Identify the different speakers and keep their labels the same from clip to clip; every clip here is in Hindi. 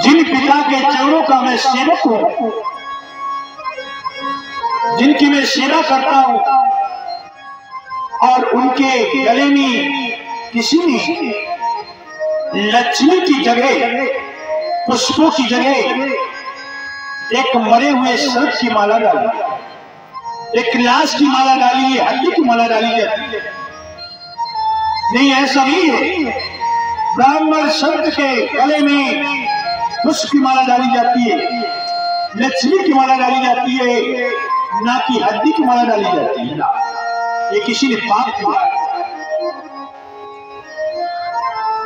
Speaker 1: जिन पिता के चरणों का मैं सेवक हूं, जिनकी मैं सेवा करता हूं, और उनके गले में किसी ने लक्ष्मी की जगह, पुष्पों की जगह एक मरे हुए सर्प की माला डाली, एक लाश की माला डाली है, हड्डी की माला डाली जाती है। नहीं, ऐसा नहीं है। ब्राह्मण शब्द के गले में पुष्प की माला डाली जाती है, लक्ष्मी की माला डाली जाती है, ना कि हड्डी की माला डाली जाती है। ना, ये किसी ने पाप किया।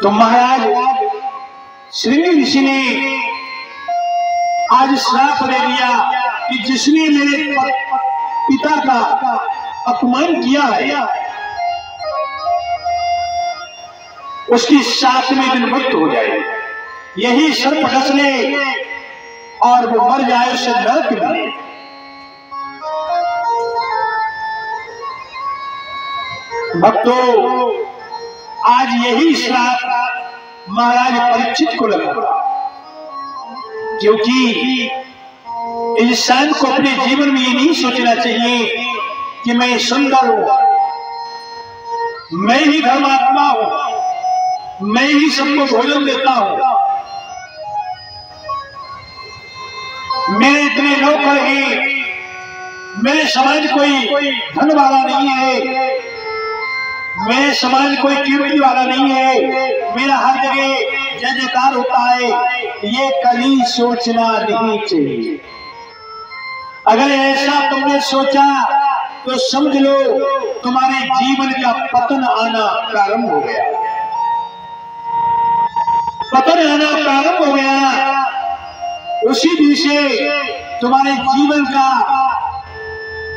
Speaker 1: तो महाराज श्रृंगी ऋषि ने आज श्राप दे दिया कि जिसने मेरे पिता का अपमान किया है, उसकी 7वें दिन मृत्यु हो जाए, यही सर्प डस ले और वो मर जाए, उससे नरक मिले। भक्तों, आज यही श्राप महाराज परीक्षित को लगा, क्योंकि इंसान को अपने जीवन में ये नहीं सोचना चाहिए कि मैं सुंदर हूं, मैं ही धर्मात्मा हूं, मैं ही सबको भोजन देता हूं, मेरे इतने नौकर हैं, मेरे समाज कोई धन वाला नहीं है, मेरे समाज कोई कीर्ति वाला नहीं है, मेरा हर जगह जय जयकार होता है, ये कभी सोचना नहीं चाहिए। अगर ऐसा तुमने सोचा तो समझ लो तुम्हारे जीवन का पतन आना प्रारंभ हो गया, पतन आना प्रारंभ हो गया। उसी दिन से तुम्हारे जीवन का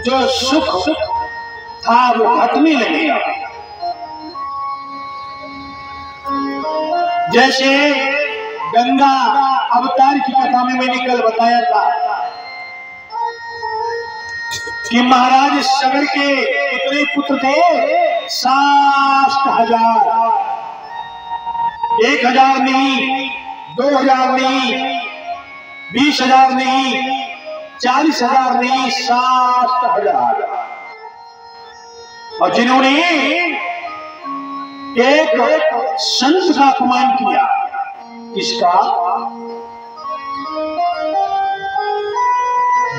Speaker 1: जो सुख था वो घटने लगेगा। जैसे गंगा अवतार की कथा में मैंने कल बताया था कि महाराज सगर के कितने पुत्र थे? 60,000। 1,000 नहीं, 2,000 नहीं, 20,000 नहीं, 40,000 नहीं, 60,000। और जिन्होंने एक संत का अपमान किया, किसका?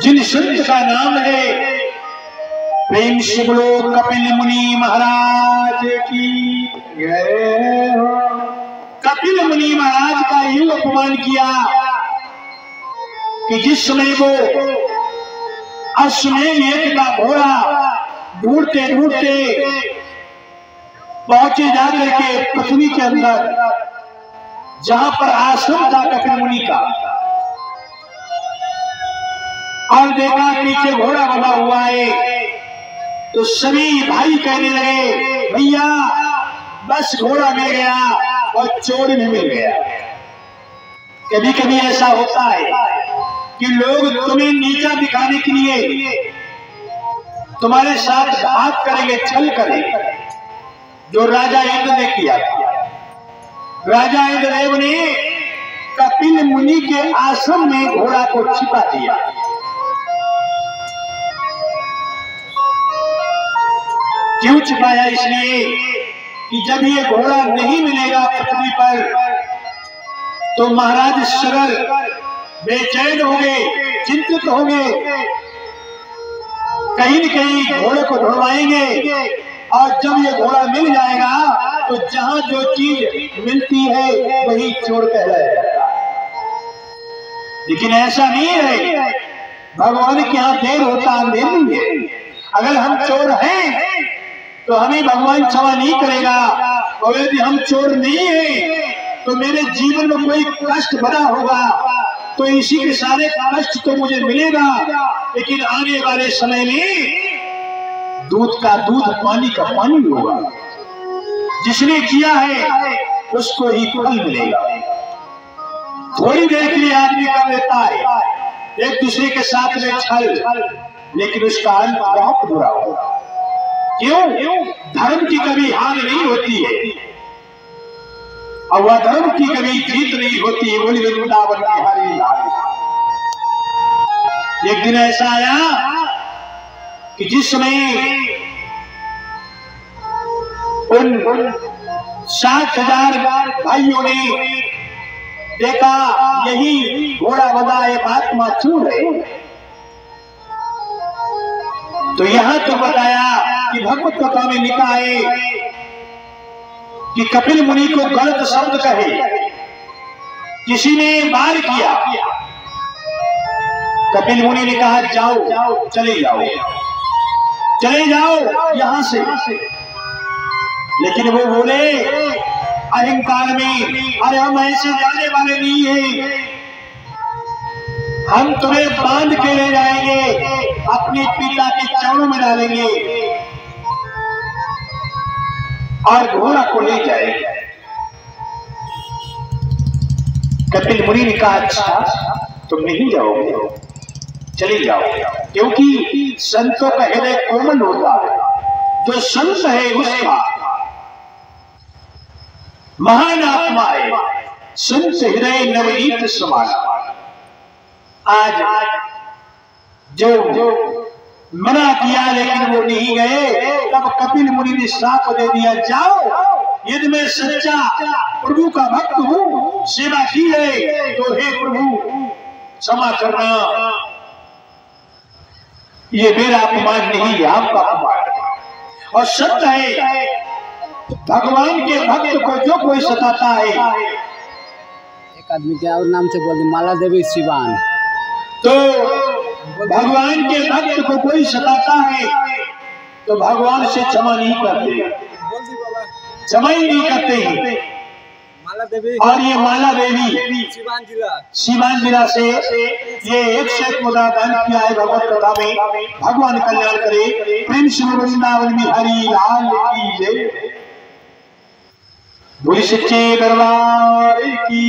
Speaker 1: जिन संत का नाम है, प्रेम से बोलो कपिल मुनि महाराज की जय हो। कपिल मुनि महाराज का यूं अपमान किया कि जिस समय वो अश्वमेध का घोड़ा ढूंढते ढूंढते पहुंचे जाकर के पृथ्वी के अंदर, जहां पर आश्रम था कपिल मुनि का, और देखा पीछे घोड़ा बना हुआ है, तो सभी भाई कहने लगे, भैया बस घोड़ा मिल गया और चोर भी मिल गया। कभी कभी ऐसा होता है कि लोग तुम्हें नीचा दिखाने के लिए तुम्हारे साथ घात करेंगे, छल करेंगे, जो राजा इंद्र ने किया था। राजा इंद्रदेव ने कपिल मुनि के आश्रम में घोड़ा को छिपा दिया। क्यों छिपाया? इसलिए कि जब ये घोड़ा नहीं मिलेगा पृथ्वी पर, तो महाराज सगर बेचैन होंगे, चिंतित होंगे, कहीं न कहीं घोड़े को ढूंढवाएंगे, और जब ये घोड़ा मिल जाएगा तो जहां जो चीज मिलती है वही चोर कहलाया जाता है। लेकिन ऐसा नहीं है, भगवान के यहाँ देर होता अंधेर नहीं है। अगर हम चोर हैं तो हमें भगवान क्षमा नहीं करेगा, और यदि हम चोर नहीं हैं तो मेरे जीवन में कोई कष्ट बना होगा, तो इसी के सारे कष्ट तो मुझे मिलेगा, लेकिन आने वाले समय में दूध का दूध, पानी का पानी होगा। जिसने किया है उसको ही फल मिलेगा। थोड़ी देर के लिए आदमी कर लेता है एक दूसरे के साथ में छल, लेकिन उसका अंत बहुत बुरा होगा। क्यों? धर्म की कभी हानि नहीं होती है, और अधर्म की कभी जीत नहीं होती। बोली वृंदावन बिहारी लाल। एक दिन ऐसा आया कि जिस समय उन 60,000 भाइयों ने देखा यही घोड़ा वधा एक आत्मा चूर है, तो यहां तो बताया कि भगवत कथा में लिखा है कि कपिल मुनि को गलत शब्द कहे, किसी ने वार किया, कपिल मुनि ने कहा जाओ चले जाओ यहां से। लेकिन वो बोले अहंकार में, अरे हम ऐसे जाने वाले नहीं हैं, हम तुम्हें बांध के ले जाएंगे, अपने पिता के चरणों में डालेंगे और घोड़ा को ले जाएंगे। कपिल मुनि ने कहा अच्छा तुम नहीं जाओगे, चले जाओ, क्योंकि संतों का हृदय कोमल होता है, जो संत है उसका महान आत्मा है, संत हृदय नवनीत समान। आज जो मना किया लेकिन वो नहीं गए, तब कपिल मुनि ने श्राप दे दिया जाओ, यदि मैं सच्चा प्रभु का भक्त हूं, सेवा की है तो हे प्रभु क्षमा करना, ये मेरा अपमान नहीं है, आपका अपमान। और सत्य है भगवान के भक्त को जो कोई सताता है,
Speaker 2: एक आदमी क्या और नाम से बोल दे, माला देवी सिवान,
Speaker 1: तो भगवान के भक्त को कोई सताता है तो भगवान से क्षमा नहीं करते, क्षमा ही नहीं करते।
Speaker 2: माला देवी
Speaker 1: और ये माला देवी सिवान जिला से ये 101 मुद्रा दान किया है भगवत कथा में। भगवान कल्याण करे। प्रेम से वृंदावन बिहारी लाल की जय। बोली सच्चे दरबार की।